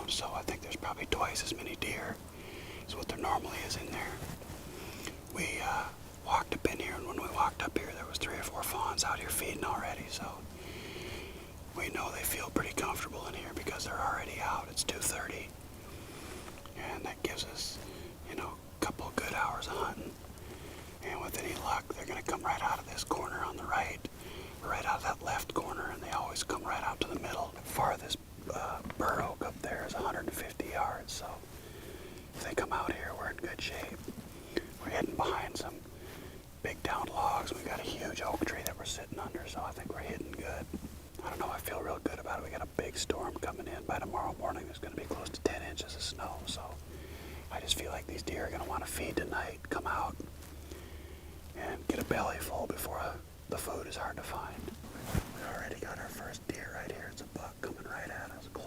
So I think there's probably twice as many deer as what there normally is in there. We walked up in here, and when we walked up here, there was 3 or 4 fawns out here feeding already. So we know they feel pretty comfortable in here because they're already out. It's 2:30, and that gives us, a couple good hours of hunting. And with any luck, they're going to come right out of this corner on the right, right out of that left corner, and they always come right out to the middle. The farthest bur oak up there is 150 yards, so if they come out here, we're in good shape. We're hidden behind some big downed logs. We got a huge oak tree that we're sitting under, so I think we're hidden good. I don't know, I feel real good about it. We got a big storm coming in. By tomorrow morning, there's going to be close to 10 inches of snow, so I just feel like these deer are going to want to feed tonight, come out, and get a belly full before the food is hard to find. We already got our first deer right here. It's a buck coming right at us, close.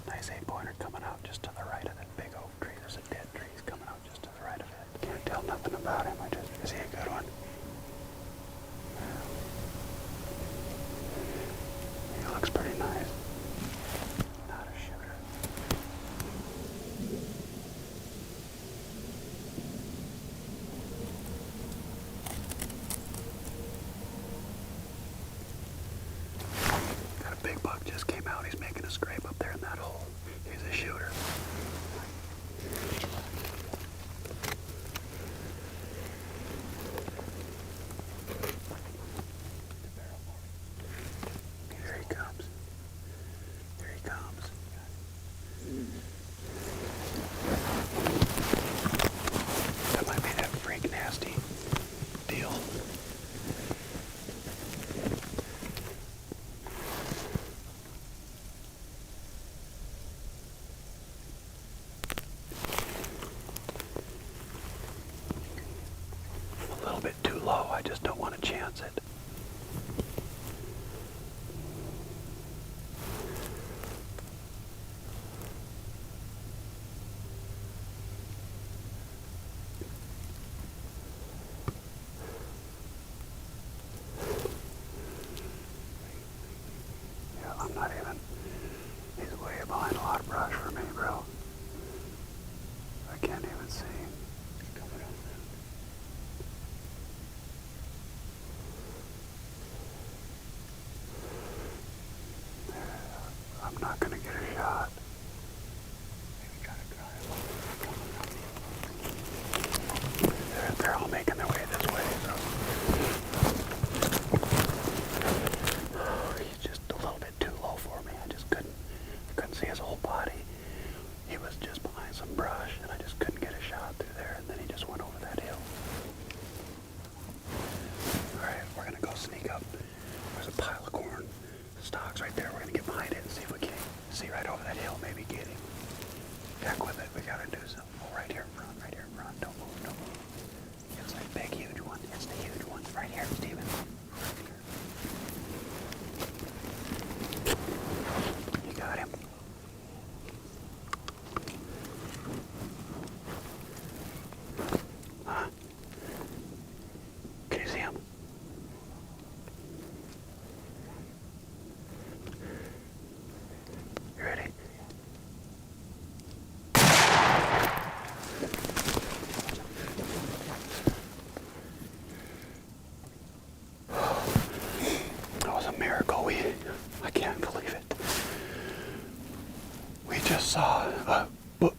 Nice 8-pointer coming out just to the right of that big oak tree. There's a dead tree coming out just to the right of it. Can't tell nothing about him. Is he a good one? He looks pretty nice. Not a shooter. Got a big buck just came out. He's making a scrape up there in that hole. He's a shooter. Here he comes. Here he comes. That might be that freak nasty deal. A little bit too low. I just don't want to chance it. Yeah, I'm not even. He's way behind a lot of brush for me, bro. I can't even see. I'm not gonna get a shot. They're all making their way this way, so. He's just a little bit too low for me. I just couldn't see his whole body. He was just behind some brush, and I just couldn't get a shot through there, and then he just went over that hill. Alright, we're gonna go sneak up. There's a pile of corn stalks right there. We're gonna get behind it and see if we can see right over that hill, maybe get him. Heck with it, we gotta do something. Oh, right here in front, right here in front. Don't move, don't move. It's that big, huge one. It's the huge one. Right here, Steven. Right here. You got him. Huh? Can you see him? You ready? That was a miracle. I can't believe it. We just saw a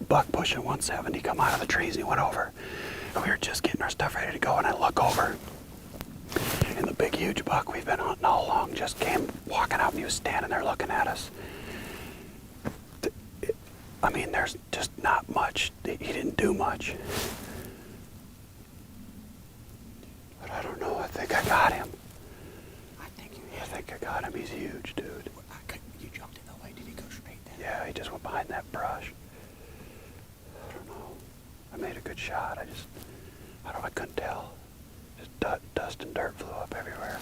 buck pushing 170 come out of the trees, and he went over. And we were just getting our stuff ready to go, and I look over, and the big, huge buck we've been hunting all along just came walking out, and he was standing there looking at us. I mean, there's just not much. He didn't do much. But I don't know. I think I got him. I think I got him. He's huge, dude. You jumped in the way. Did he go straight then? Yeah, he just went behind that brush. I don't know. I made a good shot. I couldn't tell. Just dust and dirt flew up everywhere.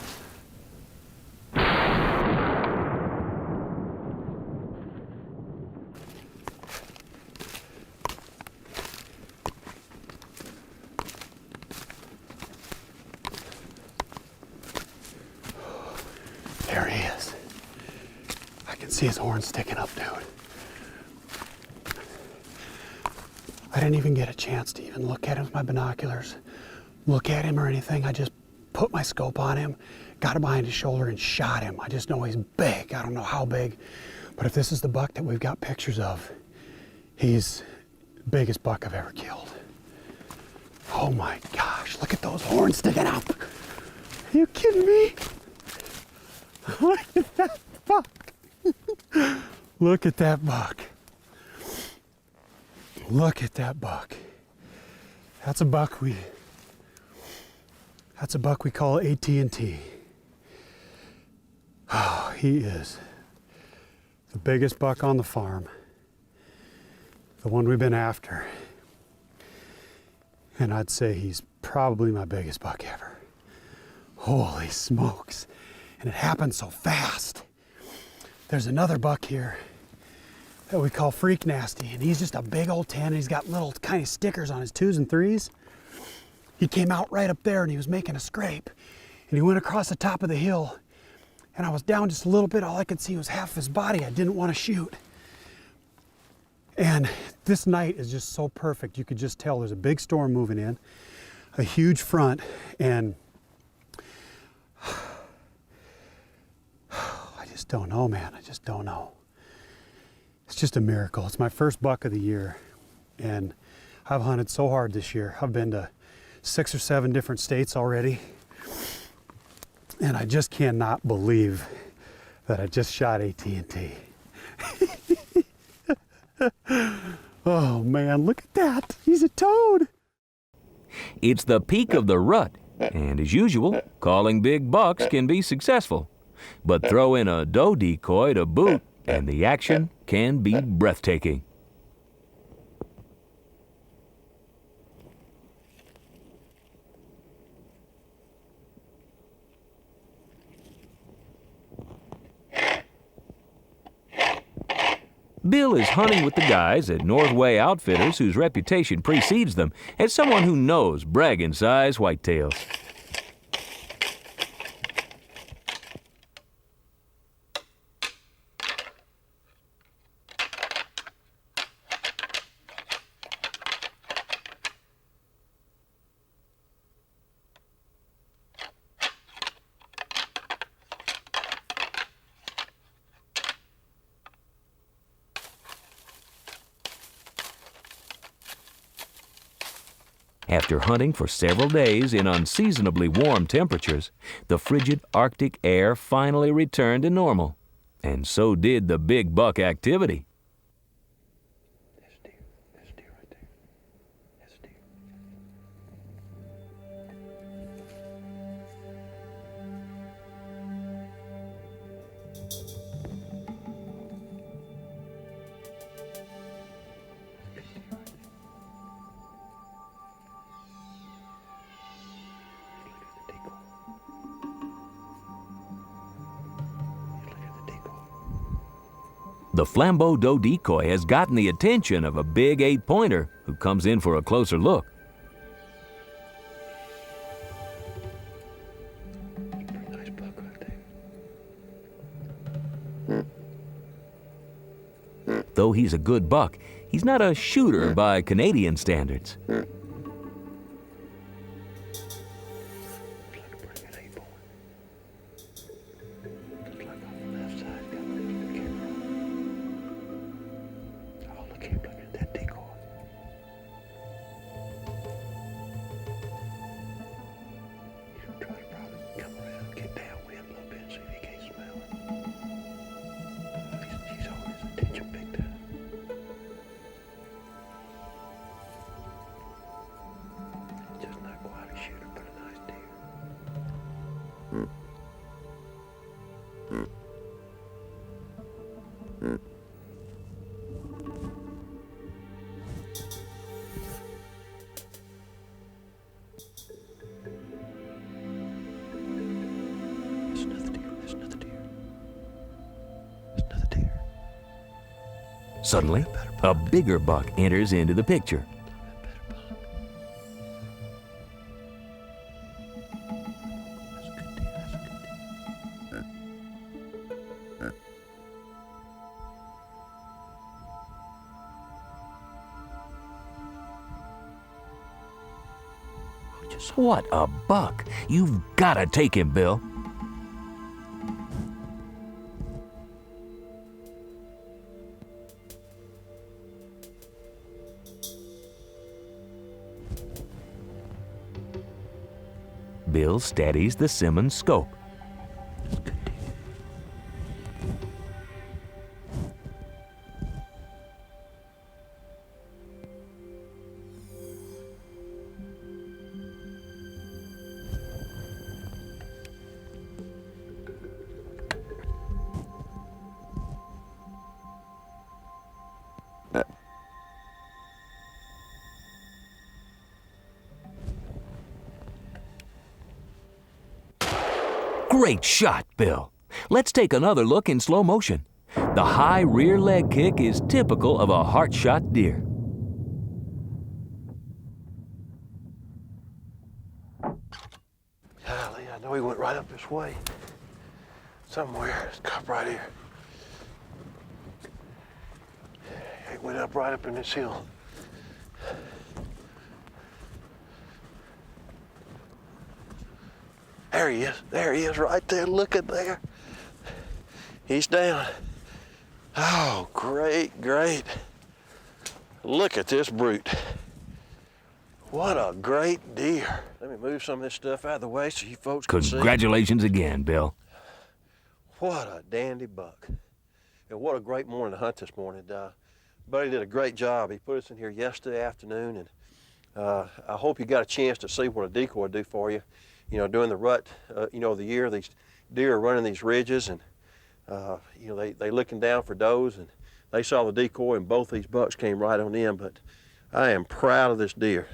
There he is. I can see his horn sticking up, dude. I didn't even get a chance to even look at him with my binoculars, look at him or anything. I just put my scope on him, got him behind his shoulder and shot him. I just know he's big. I don't know how big, but if this is the buck that we've got pictures of, he's the biggest buck I've ever killed. Oh my gosh, look at those horns sticking up. Are you kidding me? Look at that buck. Look at that buck. Look at that buck. That's a buck we call AT&T. Oh, he is the biggest buck on the farm. The one we've been after. And I'd say he's probably my biggest buck ever. Holy smokes. And it happened so fast. There's another buck here that we call Freak Nasty, and he's just a big old 10, and he's got little kind of stickers on his 2s and 3s. He came out right up there and he was making a scrape, and he went across the top of the hill, and I was down just a little bit. All I could see was half of his body. I didn't want to shoot. And this night is just so perfect. You could just tell there's a big storm moving in, a huge front, and I just don't know, man. I just don't know. It's just a miracle. It's my first buck of the year, and I've hunted so hard this year. I've been to 6 or 7 different states already, and I just cannot believe that I just shot AT&T. Oh man, look at that. He's a toad. It's the peak of the rut, and as usual, calling big bucks can be successful. But throw in a doe decoy to boot, and the action can be breathtaking. Bill is hunting with the guys at Northway Outfitters, whose reputation precedes them as someone who knows bragging-size whitetails. After hunting for several days in unseasonably warm temperatures, the frigid Arctic air finally returned to normal, and so did the big buck activity. There's a deer right there. There's a deer. The Flambeau doe decoy has gotten the attention of a big 8-pointer who comes in for a closer look. Pretty nice buck right there. Though he's a good buck, he's not a shooter by Canadian standards. Looks like a pretty good 8-point. Looks like on the left side, got a little bit of camera. Oh, look at that decoy. He's gonna try to probably come around, get downwind a little bit, see if he can't smell it. He's holding his attention big time. Suddenly, a bigger buck enters into the picture. What a buck! You've got to take him, Bill. Bill steadies the Simmons scope. Great shot, Bill. Let's take another look in slow motion. The high rear leg kick is typical of a heart-shot deer. Golly, I know he went right up this way. Somewhere. It's up right here. He went up right up in this hill. There he is. There he is right there. Look at there. He's down. Oh, great, great. Look at this brute. What a great deer. Let me move some of this stuff out of the way so you folks can see. Congratulations again, Bill. What a dandy buck. And what a great morning to hunt this morning. Buddy did a great job. He put us in here yesterday afternoon, and I hope you got a chance to see what a decoy do for you. You know, during the rut, of the year, these deer are running these ridges, and they looking down for does, and they saw the decoy, and both these bucks came right on in. But I am proud of this deer.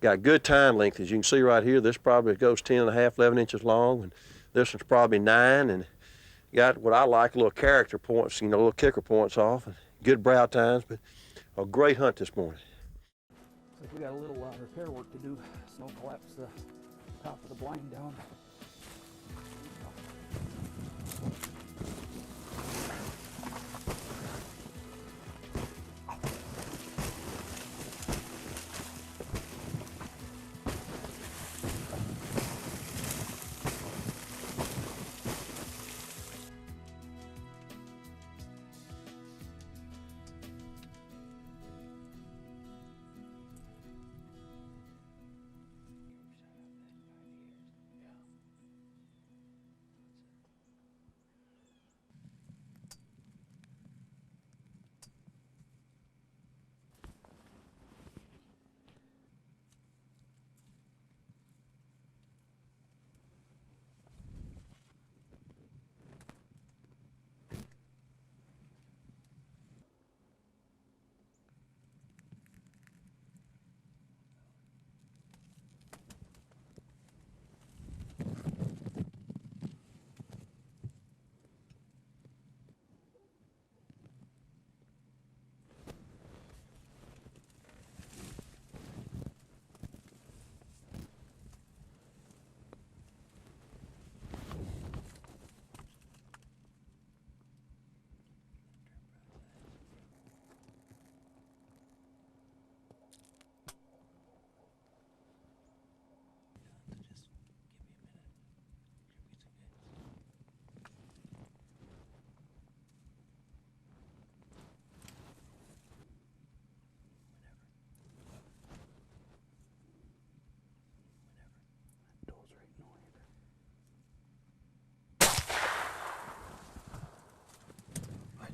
Got good tine length, as you can see right here. This probably goes 10 and a half, 11 inches long, and this one's probably 9, and got what I like, little character points, little kicker points off, and good brow tines, but a great hunt this morning. Looks like we got a little repair work to do. Snow collapsed the top of the blind down.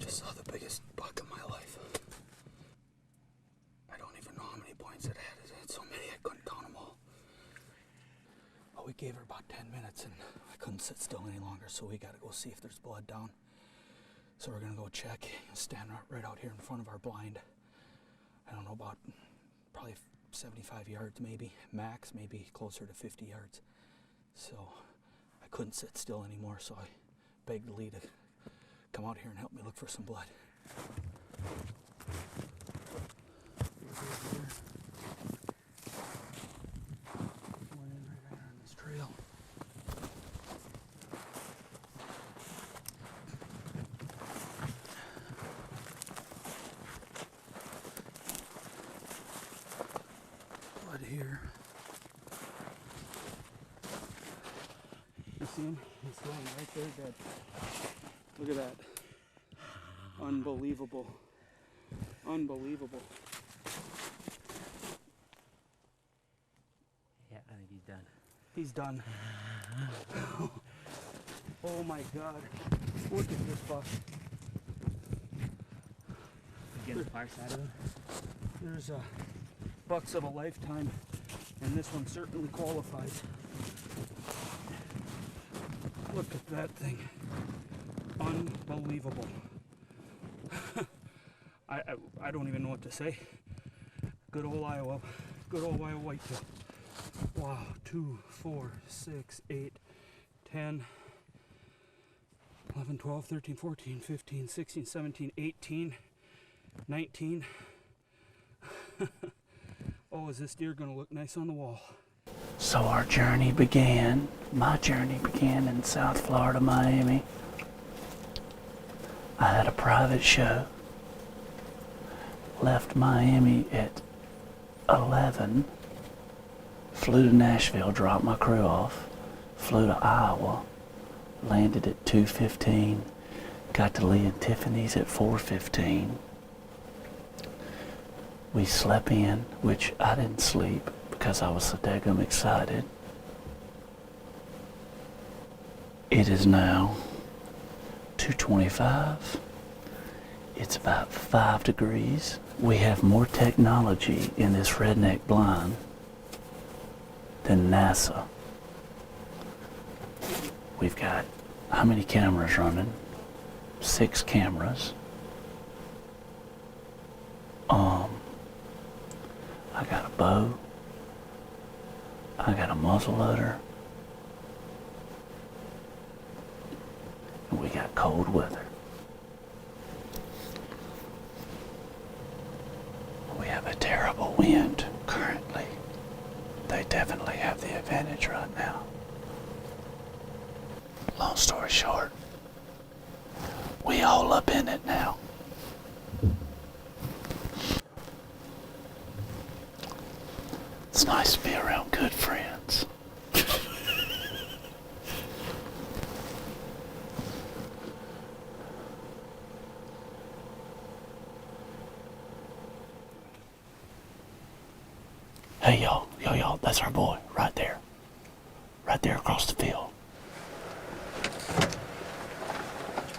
Saw the biggest buck of my life. I don't even know how many points it had. It had so many I couldn't count them all. But we gave her about 10 minutes and I couldn't sit still any longer, so we gotta go see if there's blood down. So we're gonna go check and stand right out here in front of our blind. I don't know, about probably 75 yards maybe, max, maybe closer to 50 yards. So I couldn't sit still anymore, so I begged Lee to come out here and help me look for some blood. Went in right there on this trail. Blood here. You see him? He's laying right there dead. Look at that. Unbelievable. Unbelievable. Yeah, I think he's done. He's done. Oh my God. Look at this buck. You get the far side of him? There's bucks of a lifetime, and this one certainly qualifies. Look at that thing. Unbelievable. I don't even know what to say. Good old Iowa. Good old Iowa whitetail. Wow. 2, 4, 6, 8, 10, 11, 12, 13, 14, 15, 16, 17, 18, 19. Oh, is this deer gonna look nice on the wall? So our journey began, my journey began in South Florida, Miami. I had a private show. Left Miami at 11. Flew to Nashville, dropped my crew off. Flew to Iowa. Landed at 2:15. Got to Lee and Tiffany's at 4:15. We slept in, which I didn't sleep because I was so daggum excited. It is now 2:25. It's about 5 degrees. We have more technology in this redneck blind than NASA. We've got how many cameras running? 6 cameras. I got a bow. I got a muzzle loader. And we got cold weather. We have a terrible wind currently. They definitely have the advantage right now. Long story short, we all up in it now. It's nice to be around good friends. Hey y'all, that's our boy, right there. Right there across the field.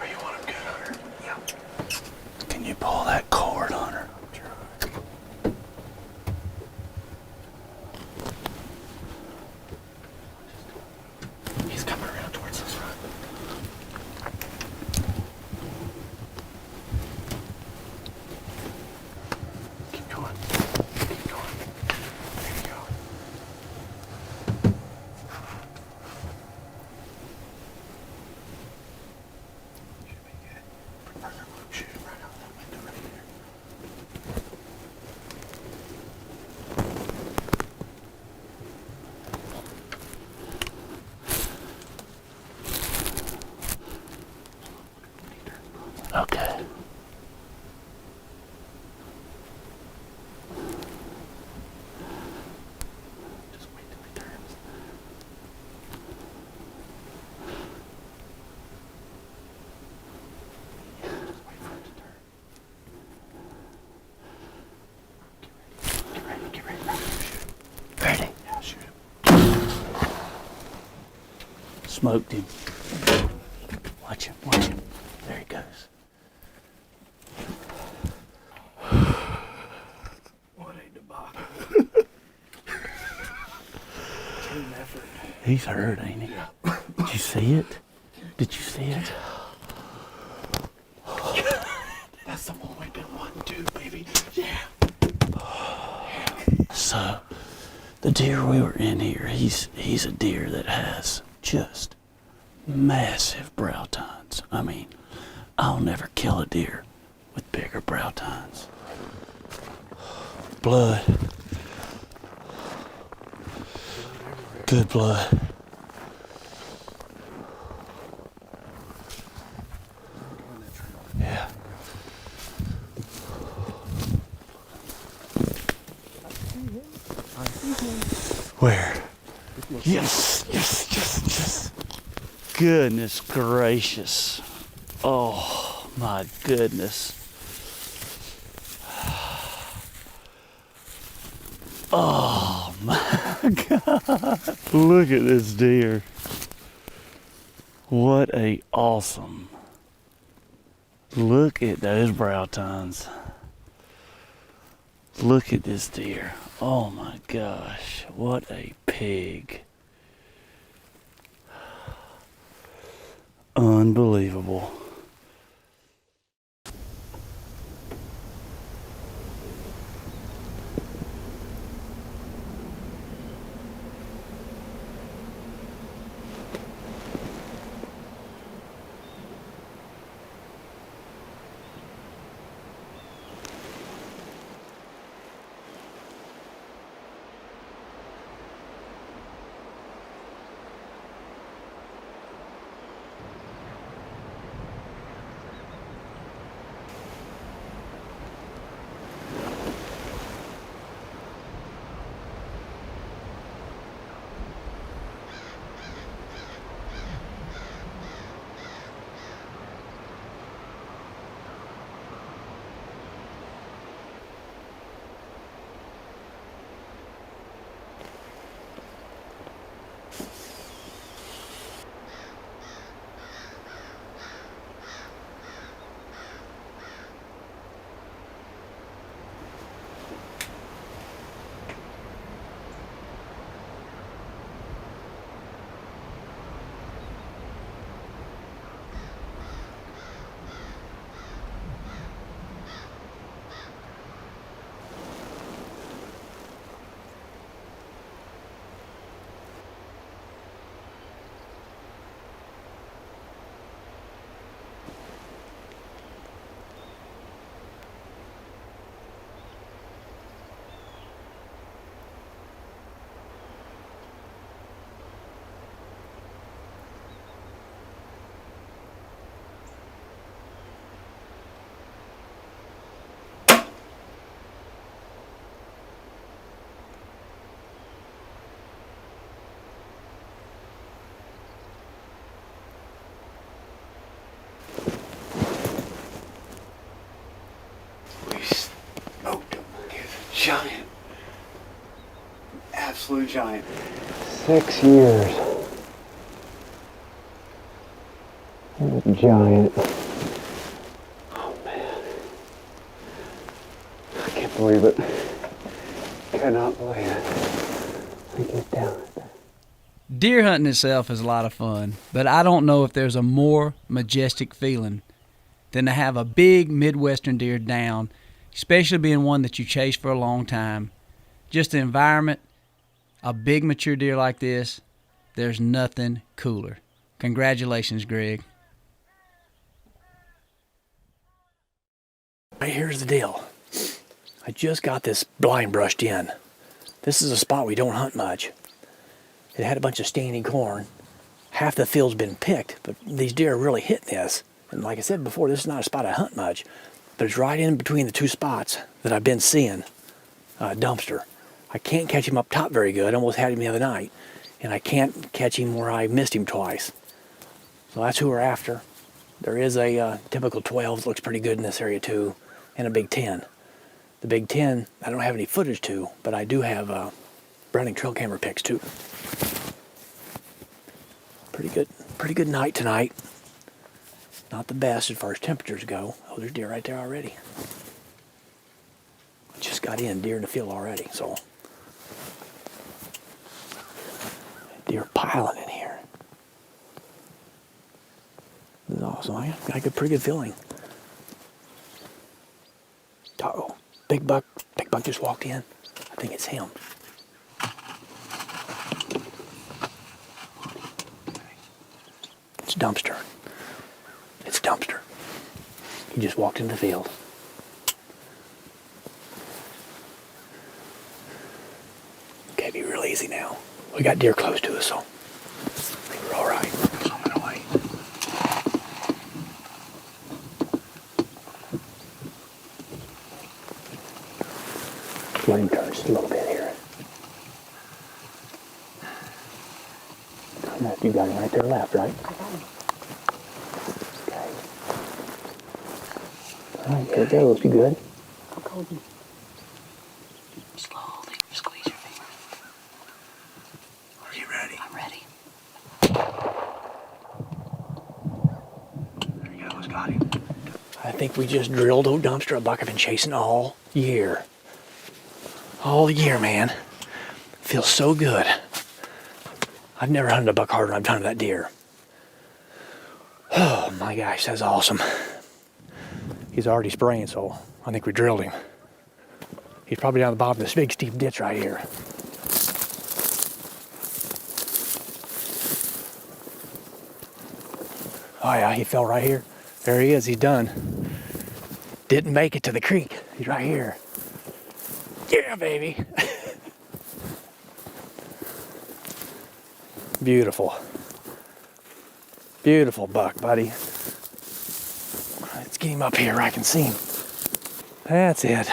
Are you want him good, Hunter? Yeah. Can you pull that cord, Hunter? He's coming around towards us, right? Keep going. Keep going. There you go. Should be good. Shoot him right out that window right there. Okay. Just wait till he turns. Just wait for it to turn. Get ready. Get ready. Shoot. Ready? Yeah, shoot him. Smoked him. Watch him. Watch him. There he goes. What a debacle. Team effort. He's hurt, ain't he? Yeah. Did you see it? Did you see it? That's the one we've been wanting to do, baby. Yeah. So, the deer we were in here, he's a deer that has just massive brow tines. I mean, I'll never kill a deer with bigger brow tines. Blood. Good blood. Yeah. Where? Yes, yes, yes, yes. Goodness gracious. Oh my goodness. Oh my God. Look at this deer. What a awesome. Look at those brow tines. Look at this deer. Oh my gosh. What a pig. Unbelievable. Smoked him. He's a giant. Absolute giant. 6 years. He's a giant. Oh man. I can't believe it. Cannot believe it. I get down at that. Deer hunting itself is a lot of fun, but I don't know if there's a more majestic feeling than to have a big Midwestern deer down, especially being one that you chase for a long time. Just the environment, a big mature deer like this, there's nothing cooler. Congratulations, Greg. Right, here's the deal. I just got this blind brushed in. This is a spot we don't hunt much. It had a bunch of standing corn. Half the field's been picked, but these deer are really hitting this. And like I said before, this is not a spot I hunt much, but it's right in between the two spots that I've been seeing dumpster. I can't catch him up top very good. I almost had him the other night, and I can't catch him where I missed him twice. So that's who we're after. There is a typical 12 that looks pretty good in this area too, and a big 10. The big 10, I don't have any footage to, but I do have Browning trail camera pics too. Pretty good night tonight. Not the best as far as temperatures go. Oh, there's deer right there already. Just got in, deer in the field already, so. Deer piling in here. This is awesome. I got a pretty good feeling. Uh-oh, big buck just walked in. I think it's him. It's Dumpster. It's Dumpster. He just walked in the field. might be real easy now. We got deer close to us, so I think we're all right. Coming away. Let him turn just a little bit here. I don't know if you got him right there left, right? I got him. Okay. All right, there it goes. You good? I'm holding. Slowly squeeze your finger. Are you ready? I'm ready. There he goes. Got him. I think we just drilled old dumpster a buck I've been chasing all year. All year, man. Feels so good. I've never hunted a buck harder than I've hunted that deer. Oh my gosh, that's awesome. He's already spraying, so I think we drilled him. He's probably down the bottom of this big steep ditch right here. Oh yeah, he fell right here. There he is, he's done. Didn't make it to the creek. He's right here. Yeah, baby. Beautiful. Beautiful buck, buddy. Let's get him up here where I can see him. That's it.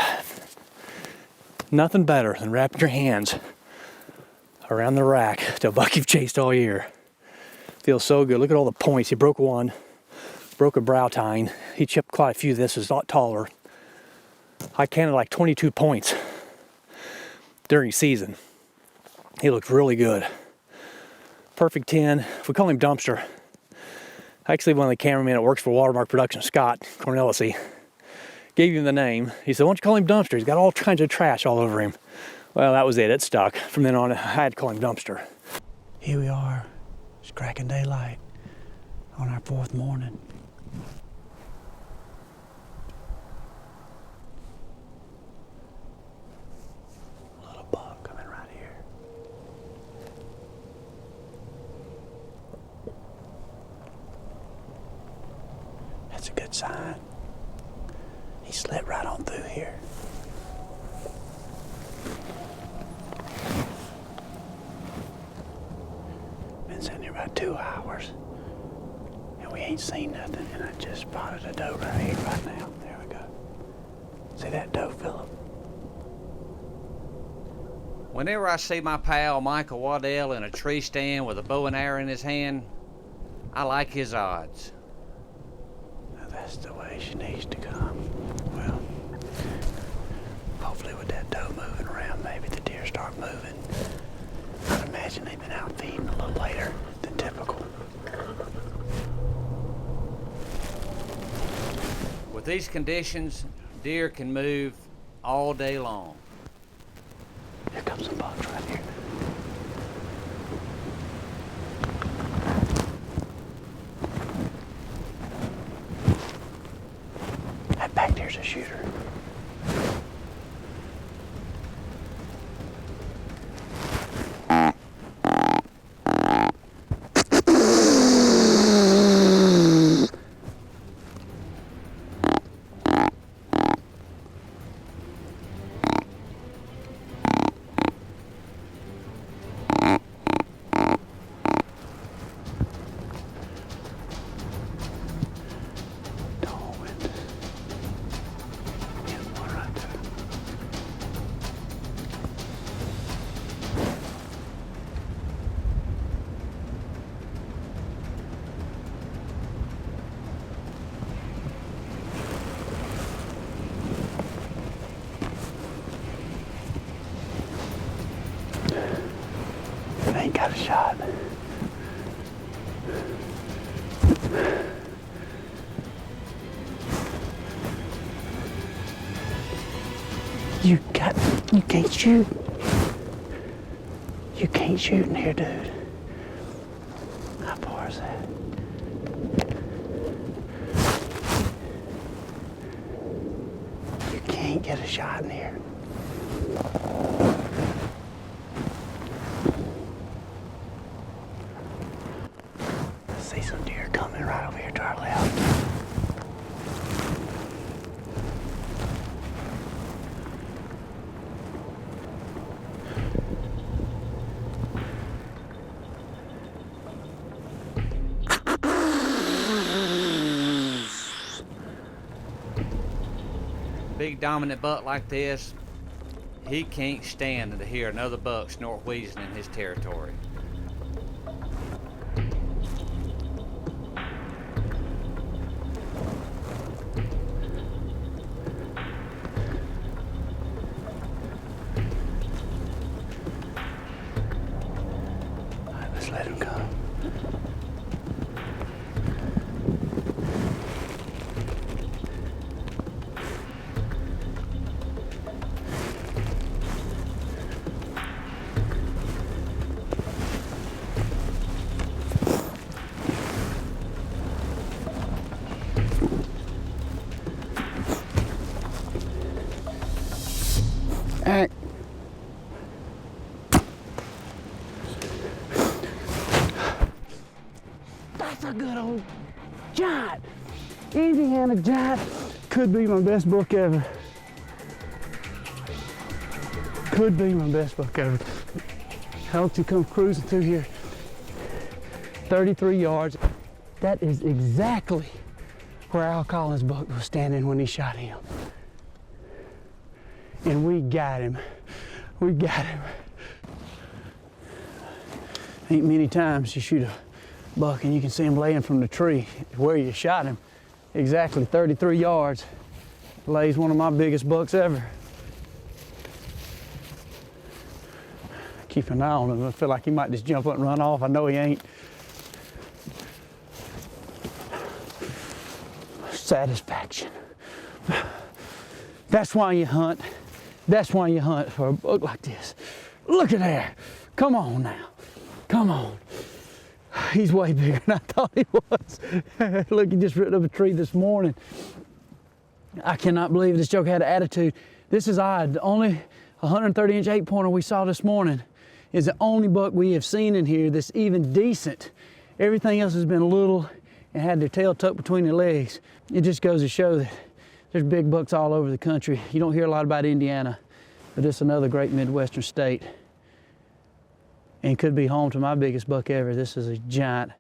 Nothing better than wrapping your hands around the rack to a buck you've chased all year. Feels so good. Look at all the points. He broke one, broke a brow tine. He chipped quite a few. This is a lot taller. I counted like 22 points during season. He looked really good. Perfect 10. We call him Dumpster. Actually, one of the cameramen that works for Watermark Production, Scott Cornelisi, gave him the name. He said, why don't you call him Dumpster? He's got all kinds of trash all over him. Well, that was it. It stuck. From then on, I had to call him Dumpster. Here we are. It's cracking daylight on our fourth morning. Little buck coming right here. That's a good sign. He slipped right on through here. Been sitting here about 2 hours, and we ain't seen nothing, and I just spotted a doe right here, right now. There we go. See that doe, Philip? Whenever I see my pal Michael Waddell in a tree stand with a bow and arrow in his hand, I like his odds. Now that's the way she needs to come. Well, hopefully with that doe moving around, maybe the deer start moving. I'd imagine they've been out feeding a little later than typical. With these conditions, deer can move all day long. Here comes some bucks right here. That back there's a shooter. Ain't got a shot. You can't shoot. You can't shoot in here, dude. How far is that? You can't get a shot in here. See some deer coming right over here to our left. big dominant buck like this, he can't stand to hear another buck snort wheezing in his territory. All right, let's let him come. Alright. That's a good old giant. Indiana giant. Could be my best buck ever. Could be my best buck ever. Helped you come cruising through here. 33 yards. That is exactly where Al Collins' buck was standing when he shot him. And we got him. We got him. Ain't many times you shoot a buck and you can see him laying from the tree where you shot him. Exactly 33 yards. Lays one of my biggest bucks ever. Keep an eye on him. I feel like he might just jump up and run off. I know he ain't. Satisfaction. That's why you hunt. That's why you hunt for a buck like this. Look at there. Come on now. Come on. He's way bigger than I thought he was. Look, he just ripped up a tree this morning. I cannot believe this joke had an attitude. This is odd. The only 130-inch 8-pointer we saw this morning is the only buck we have seen in here that's even decent. Everything else has been little and had their tail tucked between their legs. It just goes to show that there's big bucks all over the country. You don't hear a lot about Indiana, but it's another great Midwestern state and could be home to my biggest buck ever. This is a giant.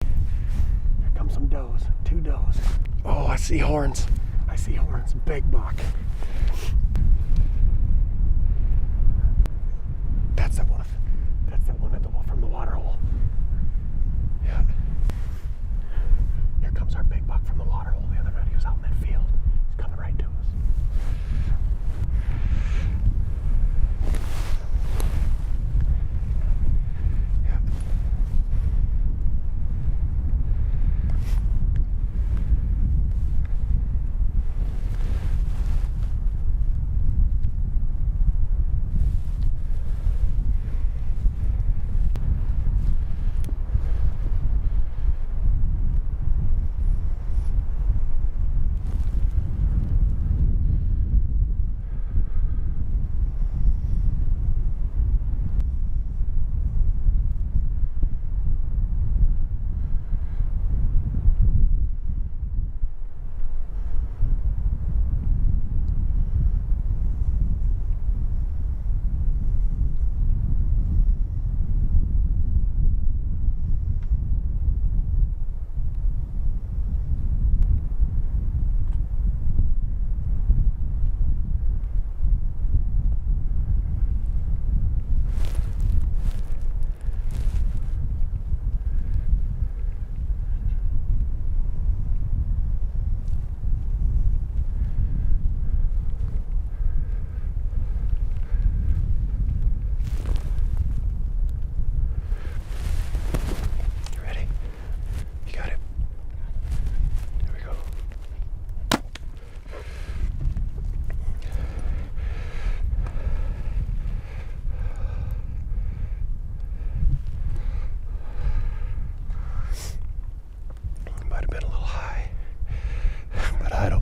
Here comes some does, 2 does. Oh, I see horns. I see horns, big buck. That's that one. That's that one from the water hole. Yeah. Here comes our big buck from the water hole. The other night he was out in that field. He's coming right to us.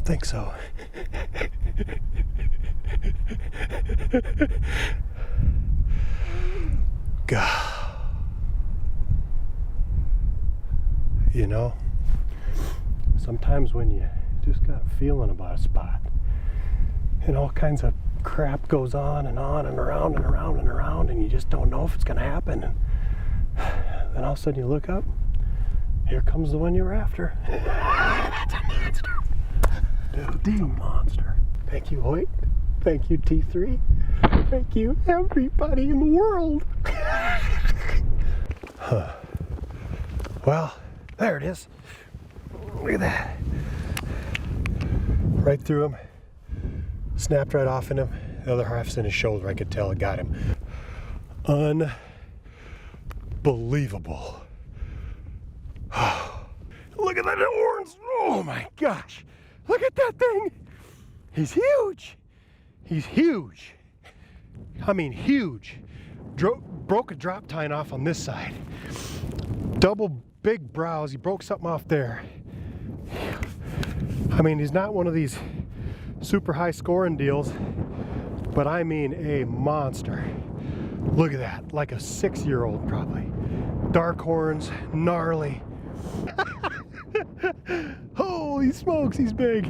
Think so. God. You know, sometimes when you just got a feeling about a spot and all kinds of crap goes on and around and around and around and you just don't know if it's going to happen. And then all of a sudden you look up, here comes the one you're after. That's a monster. Dude, it's a monster. Thank you, Hoyt. Thank you, T3. Thank you, everybody in the world. Huh. Well, there it is. Look at that. Right through him. Snapped right off in him. The other half's in his shoulder. I could tell it got him. Unbelievable. Look at that horns. Oh my gosh. Look at that thing. He's huge. He's huge. I mean, huge. Broke a drop tine off on this side. Double big brows. He broke something off there. I mean, he's not one of these super high scoring deals, but I mean a monster. Look at that, like a 6-year-old probably. Dark horns, gnarly. Holy smokes, he's big.